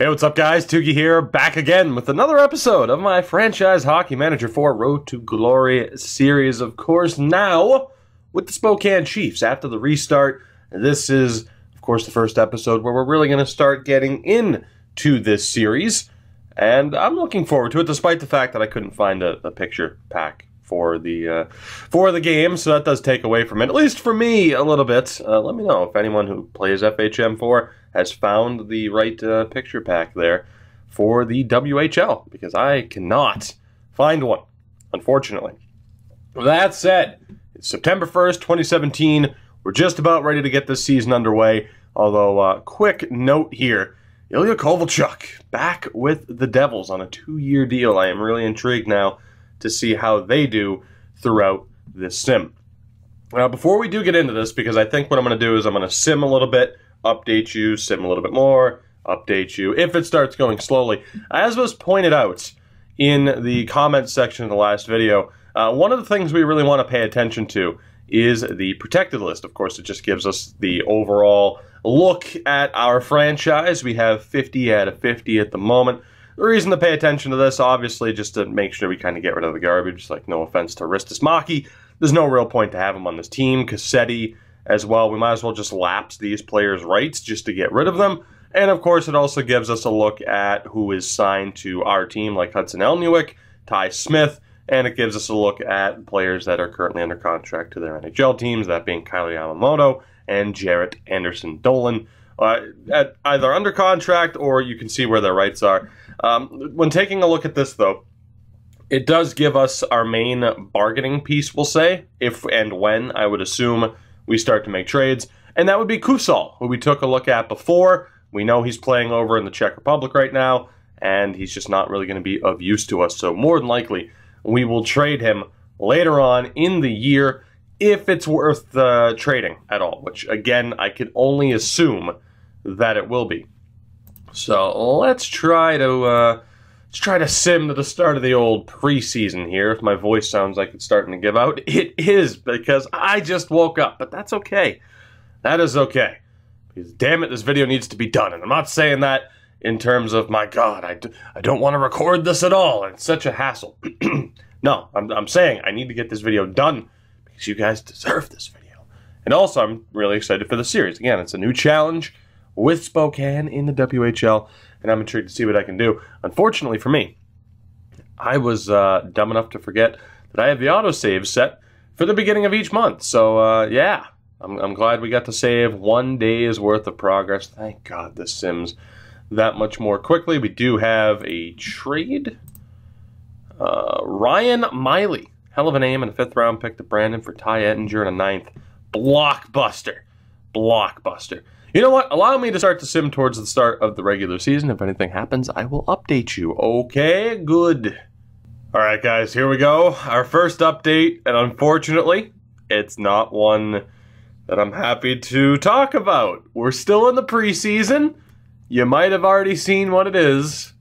Hey, what's up guys? Tugi here, back again with another episode of my Franchise Hockey Manager 4 Road to Glory series. Of course, now with the Spokane Chiefs after the restart. This is, of course, the first episode where we're really going to start getting into this series. And I'm looking forward to it, despite the fact that I couldn't find a picture pack for the game, so that does take away from it, at least for me, a little bit. Let me know if anyone who plays FHM 4 has found the right picture pack there for the WHL, because I cannot find one, unfortunately. That said, it's September 1st, 2017. We're just about ready to get this season underway, although, quick note here, Ilya Kovalchuk back with the Devils on a 2-year deal. I am really intrigued now to see how they do throughout this sim. Now, before we do get into this, because I think what I'm going to do is I'm going to sim a little bit, update you, sim a little bit more, update you, if it starts going slowly. As was pointed out in the comments section of the last video, one of the things we really want to pay attention to is the protected list. Of course, it just gives us the overall look at our franchise. We have 50 out of 50 at the moment. The reason to pay attention to this, obviously, just to make sure we kind of get rid of the garbage. Like, no offense to Ristis Maki, there's no real point to have him on this team. Cassetti as well, we might as well just lapse these players' rights just to get rid of them. And of course, it also gives us a look at who is signed to our team, like Hudson Elnewick, Ty Smith, and it gives us a look at players that are currently under contract to their NHL teams, that being Kyler Yamamoto and Jarrett Anderson-Dolan, at either under contract or you can see where their rights are. When taking a look at this, though, it does give us our main bargaining piece, we'll say, if and when, I would assume, we start to make trades, and that would be Kusal, who we took a look at before. We know he's playing over in the Czech Republic right now, and he's just not really going to be of use to us, so more than likely, we will trade him later on in the year, if it's worth trading at all, which, again, I can only assume that it will be. So let's try to sim to the start of the old preseason here. If my voice sounds like it's starting to give out, it is because I just woke up, but that's okay. That is okay. Because damn it, this video needs to be done, and I'm not saying that in terms of, my God, I don't want to record this at all. It's such a hassle. No, I'm saying I need to get this video done because you guys deserve this video. And also, I'm really excited for the series. Again, it's a new challenge with Spokane in the WHL, and I'm intrigued to see what I can do. Unfortunately for me, I was dumb enough to forget that I have the autosave set for the beginning of each month. So, yeah, I'm glad we got to save 1 day's worth of progress. Thank God this sims that much more quickly. We do have a trade. Ryan Miley. Hell of a name, and a 5th round pick to Brandon for Ty Ettinger and a 9th. Blockbuster. Blockbuster. You know what? Allow me to start to sim towards the start of the regular season. If anything happens, I will update you. Okay, good. Alright guys, here we go. Our first update, and unfortunately, it's not one that I'm happy to talk about. We're still in the preseason. You might have already seen what it is.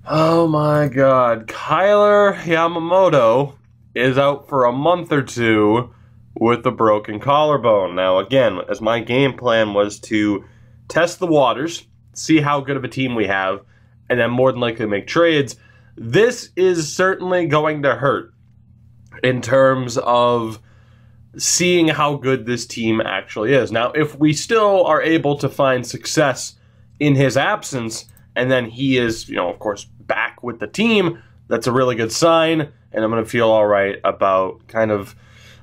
Oh my God. Kyler Yamamoto is out for a month or two with a broken collarbone. Now, again, as my game plan was to test the waters, see how good of a team we have, and then more than likely make trades, this is certainly going to hurt in terms of seeing how good this team actually is. Now, if we still are able to find success in his absence, and then he is, of course, back with the team, that's a really good sign, and I'm going to feel all right about kind of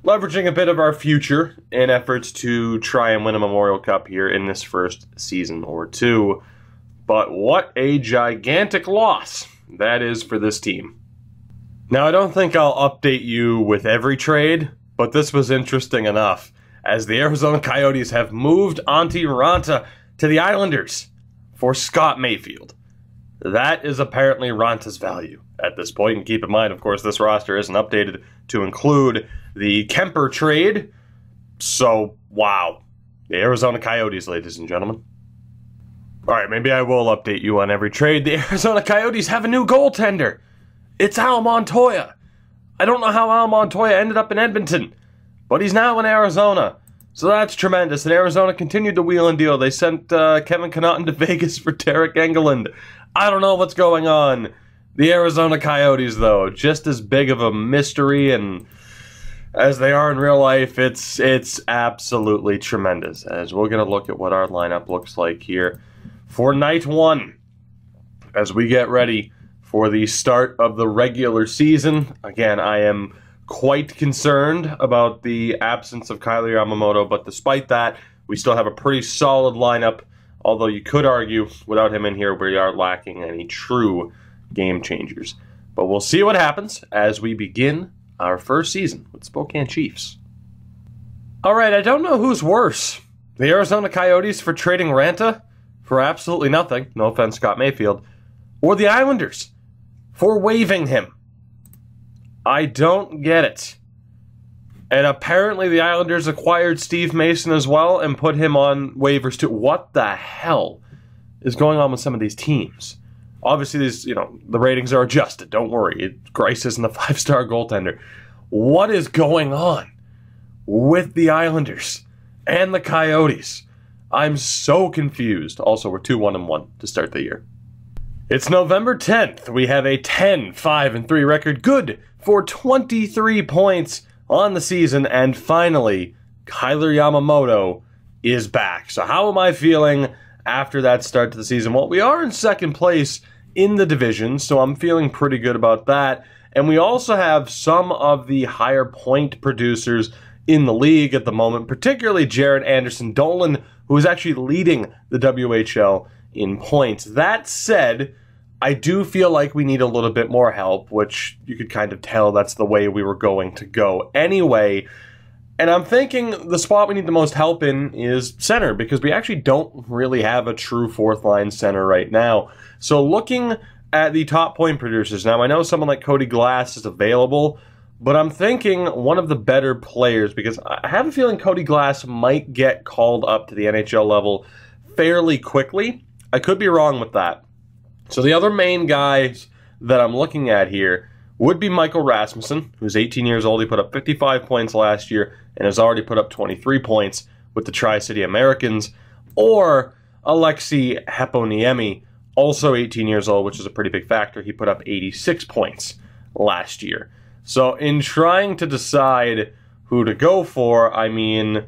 leveraging a bit of our future in efforts to try and win a Memorial Cup here in this first season or two. But what a gigantic loss that is for this team. Now, I don't think I'll update you with every trade, but this was interesting enough, as the Arizona Coyotes have moved Antti Ranta to the Islanders for Scott Mayfield. That is apparently Ranta's value at this point. And keep in mind, of course, this roster isn't updated to include the Kemper trade. So, wow. The Arizona Coyotes, ladies and gentlemen. Alright, maybe I will update you on every trade. The Arizona Coyotes have a new goaltender. It's Al Montoya. I don't know how Al Montoya ended up in Edmonton, but he's now in Arizona. So that's tremendous. And Arizona continued to wheel and deal. They sent Kevin Connaughton to Vegas for Derek Engeland. I don't know what's going on. The Arizona Coyotes, though, just as big of a mystery and as they are in real life, it's absolutely tremendous. As we're going to look at what our lineup looks like here for night one, as we get ready for the start of the regular season. Again, I am quite concerned about the absence of Kyler Yamamoto, but despite that, we still have a pretty solid lineup, although you could argue without him in here we are lacking any true game changers. But we'll see what happens as we begin our first season with Spokane Chiefs. Alright, I don't know who's worse. The Arizona Coyotes for trading Ranta for absolutely nothing, no offense Scott Mayfield, or the Islanders for waiving him. I don't get it. And apparently the Islanders acquired Steve Mason as well and put him on waivers too. What the hell is going on with some of these teams? Obviously, these, the ratings are adjusted. Don't worry. Grice isn't a 5-star goaltender. What is going on with the Islanders and the Coyotes? I'm so confused. Also, we're 2-1-1 to start the year. It's November 10th. We have a 10-5-3 record. Good for 23 points on the season. And finally, Kyler Yamamoto is back. So how am I feeling after that start to the season? Well, we are in second place in the division, so I'm feeling pretty good about that. And we also have some of the higher point producers in the league at the moment, particularly Jared Anderson-Dolan, who is actually leading the WHL in points. That said, I do feel like we need a little bit more help, which you could kind of tell that's the way we were going to go anyway. And I'm thinking the spot we need the most help in is center, because we actually don't really have a true fourth-line center right now. So looking at the top point producers, now I know someone like Cody Glass is available, but I'm thinking one of the better players, because I have a feeling Cody Glass might get called up to the NHL level fairly quickly. I could be wrong with that. So the other main guys that I'm looking at here would be Michael Rasmussen, who's 18 years old. He put up 55 points last year and has already put up 23 points with the Tri-City Americans, or Alexei Heponiemi, also 18 years old, which is a pretty big factor. He put up 86 points last year. So in trying to decide who to go for, I mean,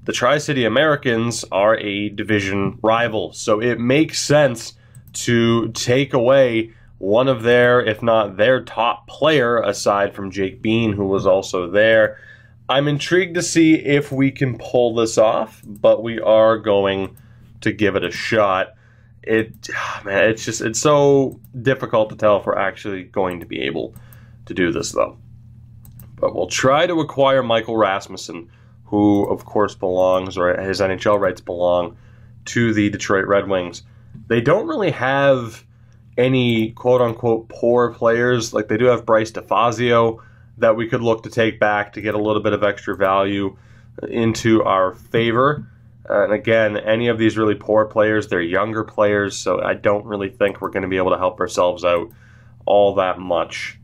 the Tri-City Americans are a division rival, so it makes sense to take away one of their, if not their top player, aside from Jake Bean, who was also there. I'm intrigued to see if we can pull this off, but we are going to give it a shot. It's so difficult to tell if we're actually going to be able to do this, though. But we'll try to acquire Michael Rasmussen, who, of course, belongs, or his NHL rights belong, to the Detroit Red Wings. They don't really have any quote-unquote poor players. Like, they do have Bryce DeFazio that we could look to take back to get a little bit of extra value into our favor. And again, any of these really poor players, they're younger players, so I don't really think we're going to be able to help ourselves out all that much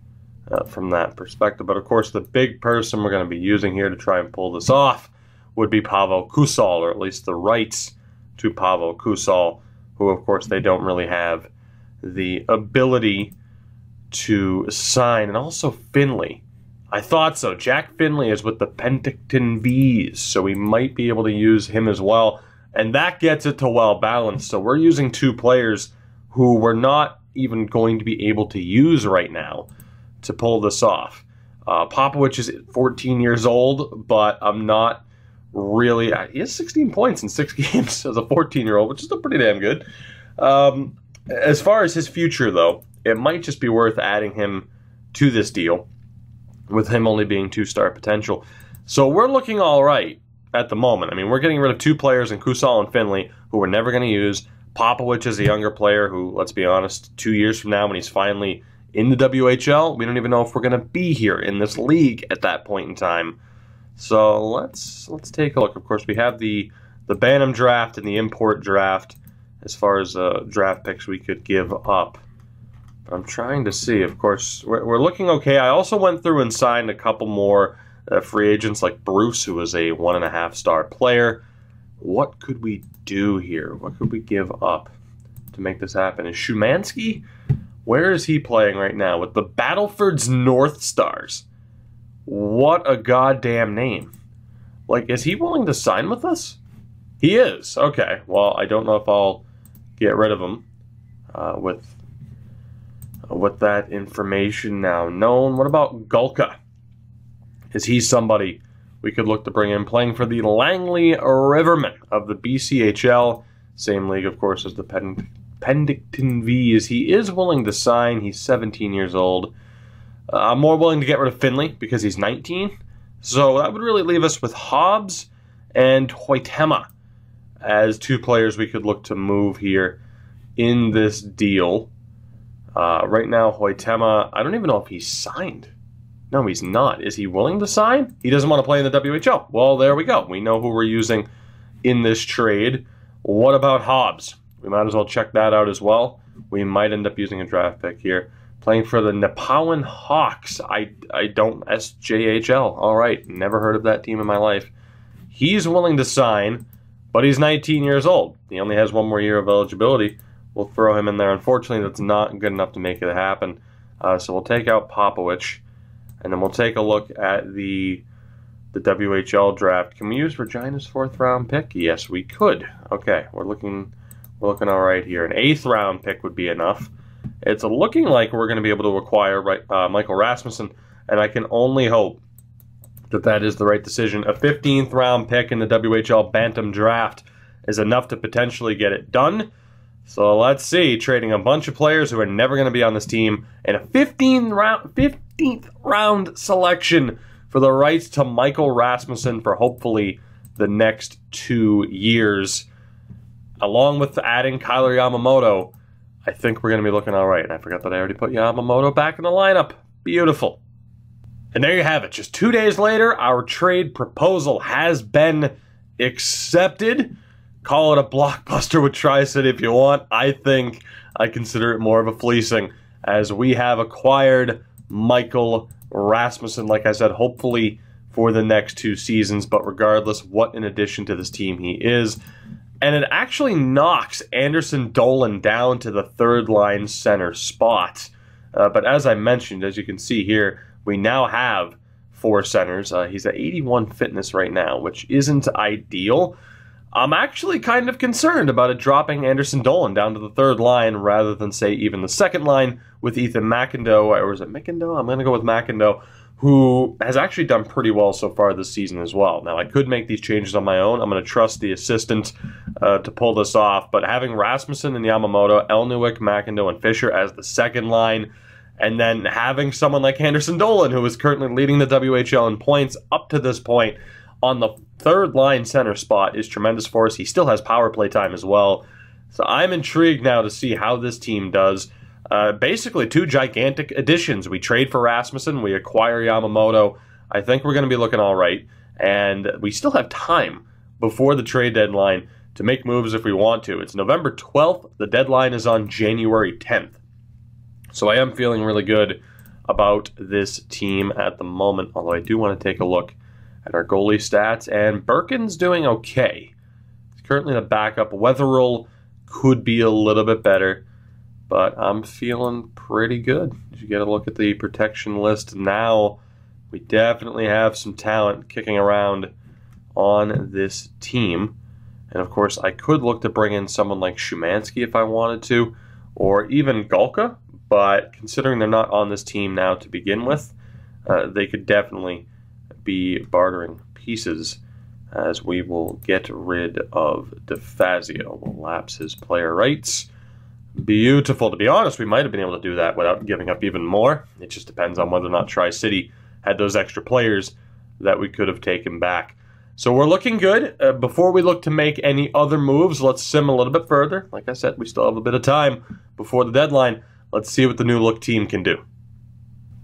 from that perspective. But of course, the big person we're going to be using here to try and pull this off would be Pavel Kusal, or at least the rights to Pavel Kusal, who of course they don't really have the ability to sign. And also Finley. I thought so. Jack Finley is with the Penticton V's, so we might be able to use him as well. And that gets it to well balanced. So we're using two players who we're not even going to be able to use right now to pull this off. Popovich is 14 years old, but I'm not really... He has 16 points in 6 games as a 14-year-old, which is still pretty damn good. As far as his future, though, it might just be worth adding him to this deal, with him only being 2-star potential. So we're looking all right at the moment. I mean, we're getting rid of 2 players in Kusal and Finley who we're never going to use. Popovich is a younger player who, let's be honest, 2 years from now when he's finally in the WHL, we don't even know if we're going to be here in this league at that point in time. So let's take a look. Of course, we have the Bantam draft and the import draft as far as draft picks we could give up. I'm trying to see. Of course, we're looking okay. I also went through and signed a couple more free agents like Bruce, who is a 1.5-star player. What could we do here? What could we give up to make this happen? Is Szymanski? Where is he playing right now? With the Battleford's North Stars. What a goddamn name. Like, is he willing to sign with us? He is. Okay. Well, I don't know if I'll get rid of him with that information now known. What about Gulka? Is he somebody we could look to bring in, playing for the Langley Rivermen of the BCHL? Same league, of course, as the Penticton V's. He is willing to sign. He's 17 years old. I'm more willing to get rid of Finley because he's 19. So that would really leave us with Hobbs and Hoytema as two players we could look to move here in this deal. Right now, Hoytema, I don't even know if he's signed. No, he's not. Is he willing to sign? He doesn't want to play in the WHL. Well, there we go. We know who we're using in this trade. What about Hobbs? We might as well check that out as well. We might end up using a draft pick here. Playing for the Nepean Hawks. I don't... SJHL. All right. Never heard of that team in my life. He's willing to sign, but he's 19 years old. He only has one more year of eligibility. We'll throw him in there. Unfortunately, that's not good enough to make it happen. So we'll take out Popowich, and then we'll take a look at the WHL draft. Can we use Regina's 4th-round pick? Yes, we could. Okay, we're looking all right here. An 8th-round pick would be enough. It's looking like we're going to be able to acquire Michael Rasmussen, and I can only hope that that is the right decision. A 15th-round pick in the WHL Bantam draft is enough to potentially get it done. So let's see, trading a bunch of players who are never going to be on this team, and a 15th round selection for the rights to Michael Rasmussen for hopefully the next 2 years. Along with adding Kyler Yamamoto, I think we're going to be looking all right. And I forgot that I already put Yamamoto back in the lineup. Beautiful. And there you have it. Just 2 days later, our trade proposal has been accepted. Call it a blockbuster with Tri-City if you want. I consider it more of a fleecing, as we have acquired Michael Rasmussen, like I said, hopefully for the next 2 seasons. But regardless, what an addition to this team he is. And it actually knocks Anderson Dolan down to the 3rd-line center spot. But as I mentioned, as you can see here, we now have 4 centers. He's at 81 fitness right now, which isn't ideal. I'm actually kind of concerned about it dropping Anderson Dolan down to the 3rd line rather than, say, even the 2nd line with Ethan McIndoe, or is it McIndoe? I'm going to go with McIndoe, who has actually done pretty well so far this season as well. Now, I could make these changes on my own. I'm going to trust the assistant to pull this off, but having Rasmussen and Yamamoto, Elnewick, McIndoe, and Fisher as the 2nd line, and then having someone like Anderson Dolan, who is currently leading the WHL in points up to this point, on the 3rd-line center spot is tremendous for us. He still has power play time as well. So I'm intrigued now to see how this team does. Basically, 2 gigantic additions. We trade for Rasmussen. We acquire Yamamoto. I think we're going to be looking all right. And we still have time before the trade deadline to make moves if we want to. It's November 12th. The deadline is on January 10th. So I am feeling really good about this team at the moment, although I do want to take a look at our goalie stats, and Birkin's doing okay. He's currently the backup. Wetherill could be a little bit better, but I'm feeling pretty good. If you get a look at the protection list now, we definitely have some talent kicking around on this team. And of course, I could look to bring in someone like Szymanski if I wanted to, or even Gulka, but considering they're not on this team now to begin with, they could definitely be bartering pieces, as we will get rid of DeFazio. We'll lapse his player rights. Beautiful. To be honest, we might have been able to do that without giving up even more. It just depends on whether or not Tri-City had those extra players that we could have taken back. So we're looking good. Before we look to make any other moves, let's sim a little bit further. Like I said, we still have a bit of time before the deadline. Let's see what the new look team can do.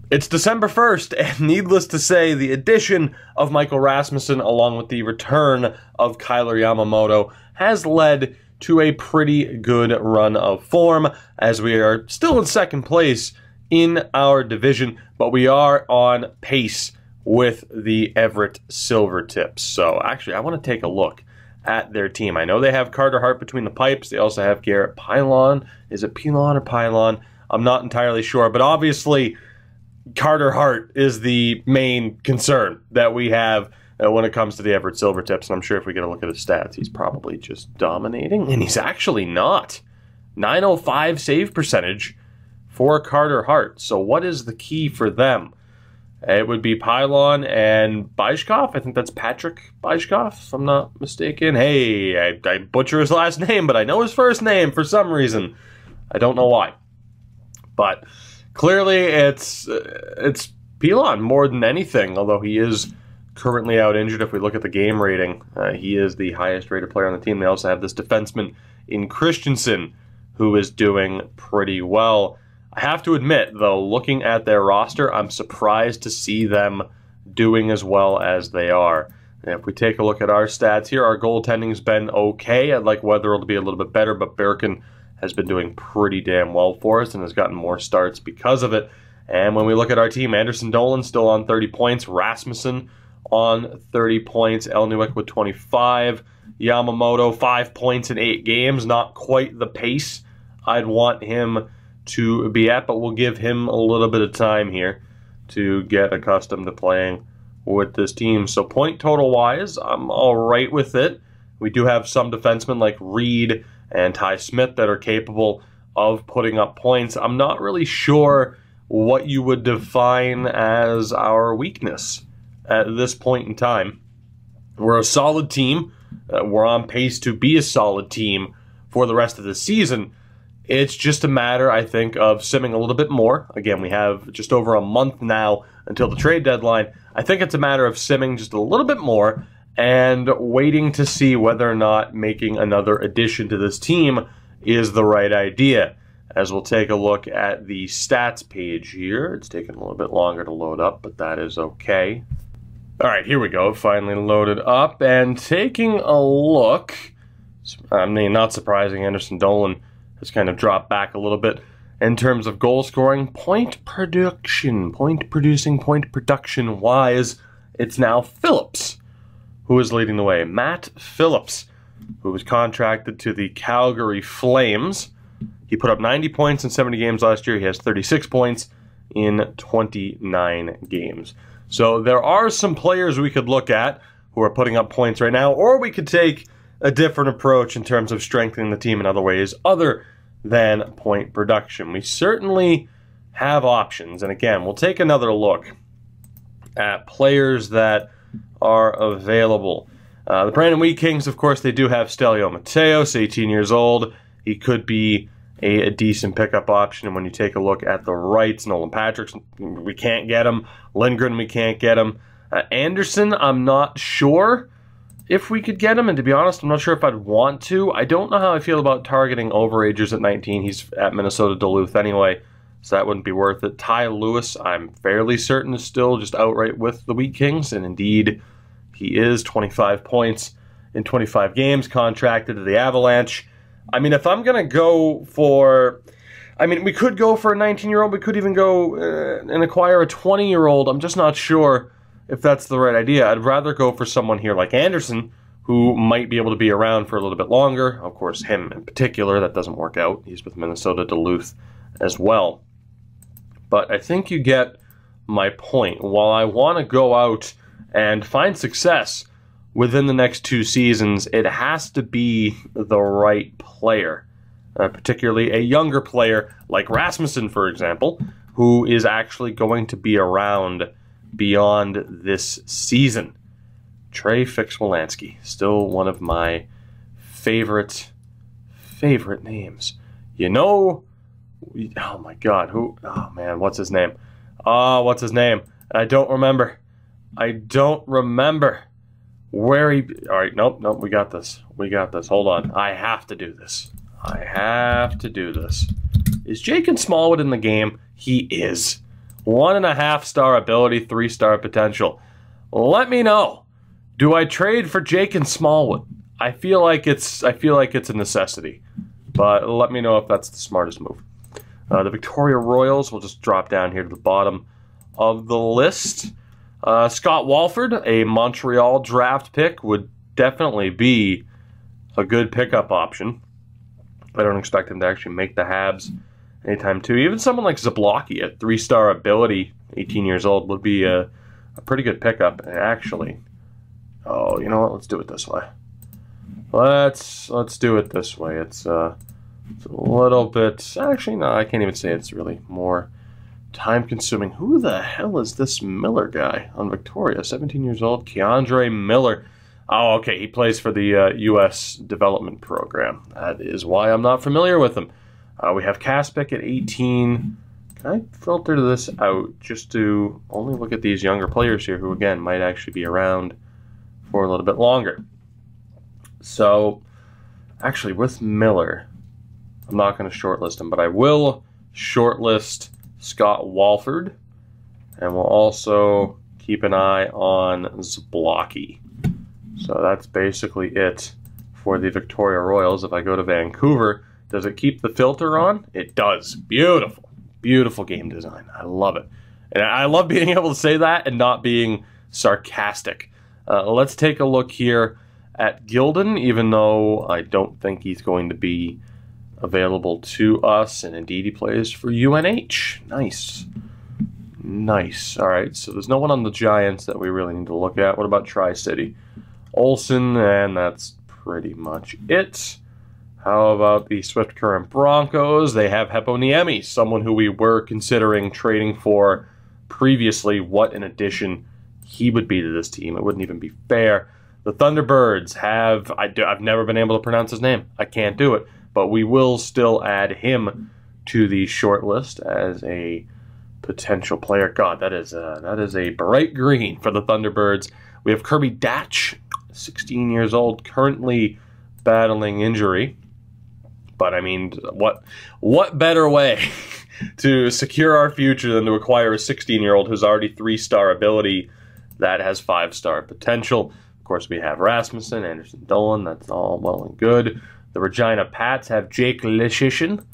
It's December 1st, and needless to say, the addition of Michael Rasmussen along with the return of Kyler Yamamoto has led to a pretty good run of form, as we are still in 2nd place in our division, but we are on pace with the Everett Silvertips. So actually, I want to take a look at their team. I know they have Carter Hart between the pipes. They also have Garrett Pylon. Is it Pilon or Pylon? I'm not entirely sure, but obviously Carter Hart is the main concern that we have when it comes to the Everett Silvertips. And I'm sure if we get a look at his stats, he's probably just dominating. And he's actually not. 905 save percentage for Carter Hart. So what is the key for them? It would be Pylon and Bijkov. I think that's Patrick Bijkov, if I'm not mistaken. Hey, I butcher his last name, but I know his first name for some reason. I don't know why. But clearly it's Pilon more than anything, although he is currently out injured. If we look at the game rating, he is the highest rated player on the team. They also have this defenseman in Christensen who is doing pretty well. I have to admit, though, looking at their roster, I'm surprised to see them doing as well as they are. And if we take a look at our stats here, our goaltending's been okay. I'd like Weatherall to be a little bit better, but Birkin has been doing pretty damn well for us and has gotten more starts because of it. And when we look at our team, Anderson Dolan still on 30 points, Rasmussen on 30 points, Elnuik with 25, Yamamoto 5 points in 8 games, not quite the pace I'd want him to be at, but we'll give him a little bit of time here to get accustomed to playing with this team. So point total wise, I'm all right with it. We do have some defensemen like Reed and Ty Smith that are capable of putting up points. I'm not really sure what you would define as our weakness at this point in time. We're a solid team. We're on pace to be a solid team for the rest of the season. It's just a matter, I think, of simming a little bit more. Again, we have just over a month now until the trade deadline. I think it's a matter of simming just a little bit more and waiting to see whether or not making another addition to this team is the right idea. As we'll take a look at the stats page here. It's taking a little bit longer to load up, but that is okay. All right, here we go. Finally loaded up and taking a look. I mean, not surprising, Anderson Dolan has kind of dropped back a little bit in terms of goal scoring. Point production wise, it's now Phillips who is leading the way. Matt Phillips, who was contracted to the Calgary Flames. He put up 90 points in 70 games last year. He has 36 points in 29 games. So there are some players we could look at who are putting up points right now, or we could take a different approach in terms of strengthening the team in other ways other than point production. We certainly have options. And again, we'll take another look at players that are available. The Brandon Wheat Kings, of course, they do have Stelio Mateos, 18 years old. He could be a decent pickup option. And when you take a look at the rights, Nolan Patrick, we can't get him. Lindgren, we can't get him. Anderson, I'm not sure if we could get him, and to be honest, I'm not sure if I'd want to. I don't know how I feel about targeting overagers at 19. He's at Minnesota Duluth anyway, so that wouldn't be worth it. Ty Lewis, I'm fairly certain is still just outright with the Wheat Kings, and indeed, he is 25 points in 25 games, contracted to the Avalanche. I mean, if I'm going to go for... I mean, we could go for a 19-year-old. We could even go and acquire a 20-year-old. I'm just not sure if that's the right idea. I'd rather go for someone here like Anderson, who might be able to be around for a little bit longer. Of course, him in particular, that doesn't work out. He's with Minnesota Duluth as well. But I think you get my point. While I want to go out and find success within the next 2 seasons, it has to be the right player, particularly a younger player like Rasmussen, for example, who is actually going to be around beyond this season. Trey Fix-Wolansky, still one of my favorite names. You know, oh my God, oh man, what's his name? What's his name? I don't remember where he, all right, nope, we got this. Hold on, I have to do this. Is Jacob Smallwood in the game? He is. 1.5-star ability, 3-star potential. Let me know. Do I trade for Jacob Smallwood? I feel like it's a necessity, but let me know if that's the smartest move. The Victoria Royals will just drop down here to the bottom of the list. Scott Walford, a Montreal draft pick, would definitely be a good pickup option. I don't expect him to actually make the Habs anytime too. Even someone like Zablocki, a 3-star ability, 18 years old, would be a pretty good pickup. And actually, oh, you know what? Let's do it this way. Let's do it this way. It's a little bit... Actually, no, I can't even say it's really more time-consuming. Who the hell is this Miller guy on Victoria? 17 years old, Keandre Miller. Oh, okay, he plays for the U.S. Development Program. That is why I'm not familiar with him. We have Kaspic at 18. Can I filter this out just to only look at these younger players here who, again, might actually be around for a little bit longer? So, actually, with Miller, I'm not going to shortlist him, but I will shortlist Scott Walford, and we'll also keep an eye on Zablocki. So that's basically it for the Victoria Royals. If I go to Vancouver, does it keep the filter on? It does. Beautiful. Beautiful game design. I love it. And I love being able to say that and not being sarcastic. Let's take a look here at Gilden, even though I don't think he's going to be available to us. And indeed, he plays for UNH. Nice. Nice. All right, so there's no one on the Giants that we really need to look at. What about Tri-City? Olsen, and that's pretty much it. How about the Swift Current Broncos? They have Heponiemi, someone who we were considering trading for previously. What an addition he would be to this team. It wouldn't even be fair. The Thunderbirds have... I've never been able to pronounce his name. I can't do it. But we will still add him to the short list as a potential player. God, that is a bright green for the Thunderbirds. We have Kirby Datch, 16 years old, currently battling injury. But, I mean, what better way to secure our future than to acquire a 16-year-old who's already 3-star ability that has 5-star potential? Of course, we have Rasmussen, Anderson Dolan. That's all well and good. The Regina Pats have Jake Lishishin.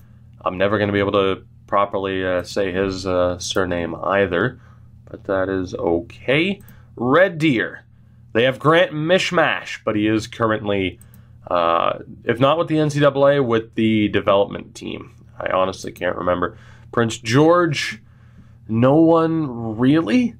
I'm never going to be able to properly say his surname either, but that is okay. Red Deer. They have Grant Mishmash, but he is currently, if not with the NCAA, with the development team. I honestly can't remember. Prince George, no one really.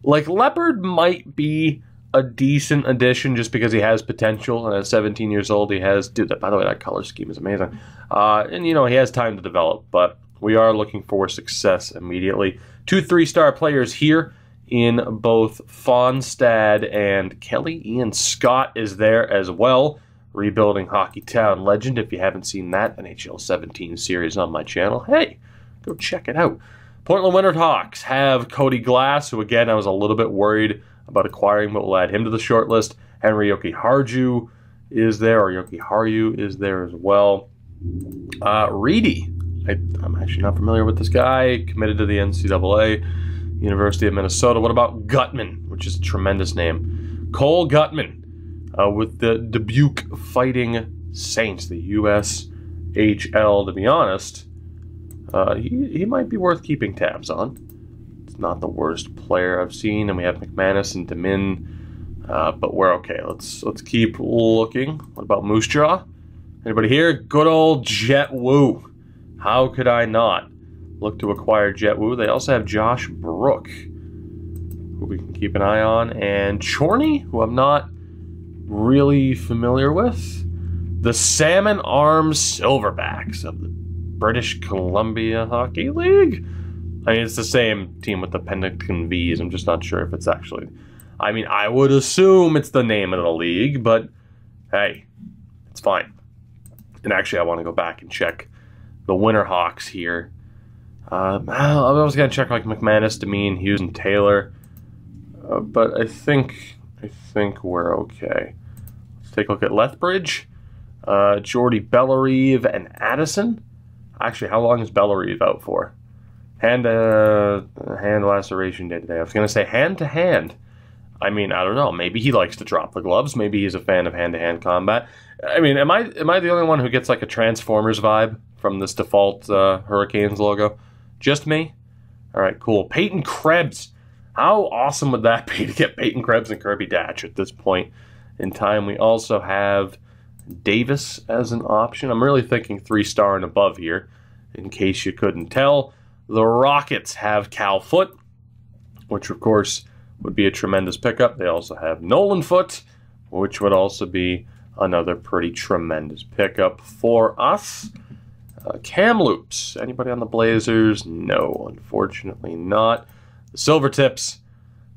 Like, Leopard might be a decent addition just because he has potential. And at 17 years old, he has... Dude, by the way, that color scheme is amazing. And, you know, he has time to develop, but we are looking for success immediately. 2 3-star players here in both Fonstad and Kelly. Ian Scott is there as well. Rebuilding Hockey Town legend. If you haven't seen that NHL 17 series on my channel, hey, go check it out. Portland Winterhawks have Cody Glass, who, again, I was a little bit worried about acquiring, but we'll add him to the short list. Henry Yoki-Harju is there, or Yoki-Haru is there as well. Reedy. I'm actually not familiar with this guy. Committed to the NCAA, University of Minnesota. What about Gutman, which is a tremendous name? Cole Gutman with the Dubuque Fighting Saints, the USHL. To be honest, he might be worth keeping tabs on. It's not the worst player I've seen, and we have McManus and Demin, but we're okay. Let's keep looking. What about Moose Jaw? Anybody here? Good old Jet Wu. How could I not look to acquire Jet Wu? They also have Josh Brook, who we can keep an eye on, and Chorney, who I'm not really familiar with. The Salmon Arms Silverbacks of the British Columbia Hockey League. I mean, it's the same team with the Pennington V's. I'm just not sure if it's actually... I mean, I would assume it's the name of the league, but hey, it's fine. And actually, I want to go back and check the Winterhawks here. I was going to check like McManus, Demeen, Hughes, and Taylor. But I think we're okay. Let's take a look at Lethbridge. Jordy Bellerive and Addison. Actually, how long is Bellerive out for? Hand laceration day today. I was going to say hand to hand. I mean, I don't know. Maybe he likes to drop the gloves. Maybe he's a fan of hand-to-hand combat. I mean, am I the only one who gets like a Transformers vibe from this default Hurricanes logo? Just me? All right, cool. Peyton Krebs. How awesome would that be to get Peyton Krebs and Kirby Datch at this point in time? We also have Davis as an option. I'm really thinking 3-star and above here, in case you couldn't tell. The Rockets have Cal Foote, which of course would be a tremendous pickup. They also have Nolan Foote, which would also be another pretty tremendous pickup for us. Kamloops. Anybody on the Blazers? No, unfortunately not. The Silvertips.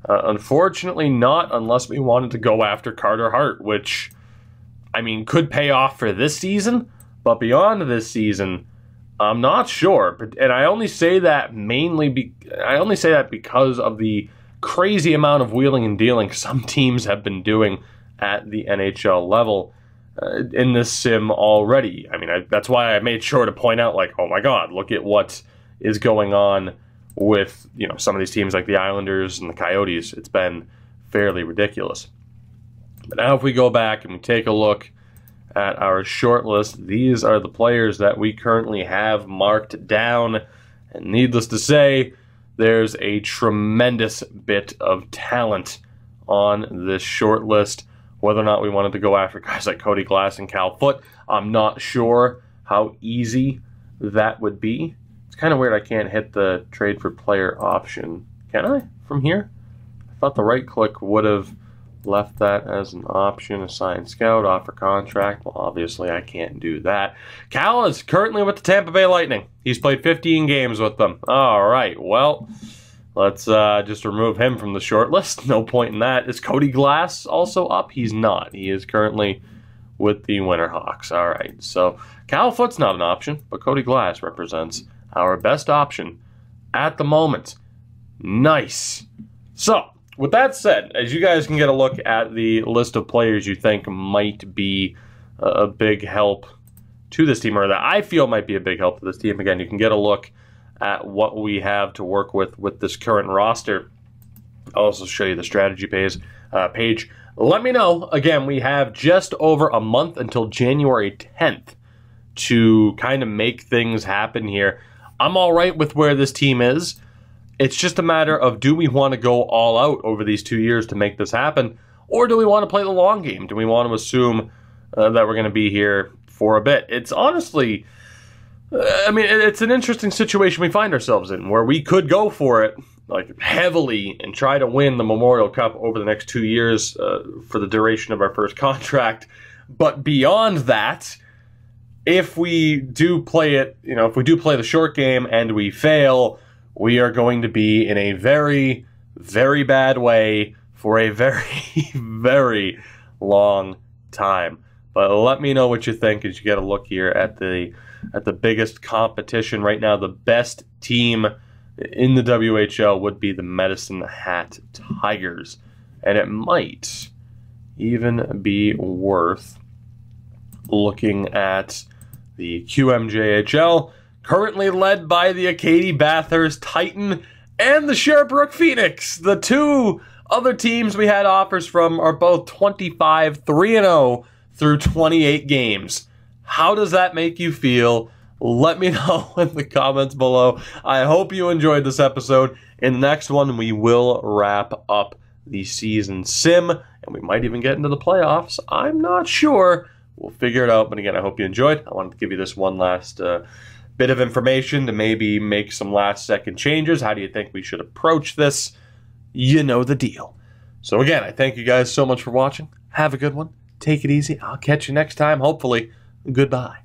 Unfortunately not, unless we wanted to go after Carter Hart, which, I mean, could pay off for this season, but beyond this season, I'm not sure. And I only say that because of the crazy amount of wheeling and dealing some teams have been doing at the NHL level in this sim already. I mean, that's why I made sure to point out, like, oh my God, look at what is going on with, you know, some of these teams like the Islanders and the Coyotes. It's been fairly ridiculous. But now if we go back and we take a look at our short list, these are the players that we currently have marked down. And needless to say, there's a tremendous bit of talent on this short list. Whether or not we wanted to go after guys like Cody Glass and Cal Foote, I'm not sure how easy that would be. It's kind of weird I can't hit the trade for player option. Can I from here? I thought the right click would have left that as an option. Assign scout, offer contract. Well, obviously I can't do that. Cal is currently with the Tampa Bay Lightning. He's played 15 games with them. All right, well, let's just remove him from the short list. No point in that. Is Cody Glass also up? He's not. He is currently with the Winterhawks. All right, so Cal Foote's not an option, but Cody Glass represents our best option at the moment. Nice. So, with that said, as you guys can get a look at the list of players you think might be a big help to this team, or that I feel might be a big help to this team, again, you can get a look at what we have to work with this current roster. I'll also show you the strategy page. Let me know. Again, we have just over a month until January 10th to kind of make things happen here. I'm all right with where this team is. It's just a matter of, do we want to go all out over these 2 years to make this happen, or do we want to play the long game? Do we want to assume that we're going to be here for a bit? It's honestly, I mean, it's an interesting situation we find ourselves in, where we could go for it like heavily and try to win the Memorial Cup over the next 2 years for the duration of our first contract. But beyond that, if we do play it, you know, if we do play the short game and we fail, we are going to be in a very, very bad way for a very, very long time. But let me know what you think as you get a look here at the biggest competition right now. The best team in the WHL would be the Medicine Hat Tigers, and it might even be worth looking at the QMJHL, currently led by the Acadie Bathurst Titan and the Sherbrooke Phoenix. The two other teams we had offers from are both 25-3-0 through 28 games. How does that make you feel? Let me know in the comments below. I hope you enjoyed this episode. In the next one, we will wrap up the season sim, and we might even get into the playoffs. I'm not sure. We'll figure it out. But again, I hope you enjoyed. I wanted to give you this one last bit of information to maybe make some last-second changes. How do you think we should approach this? You know the deal. So again, I thank you guys so much for watching. Have a good one. Take it easy. I'll catch you next time, hopefully. Goodbye.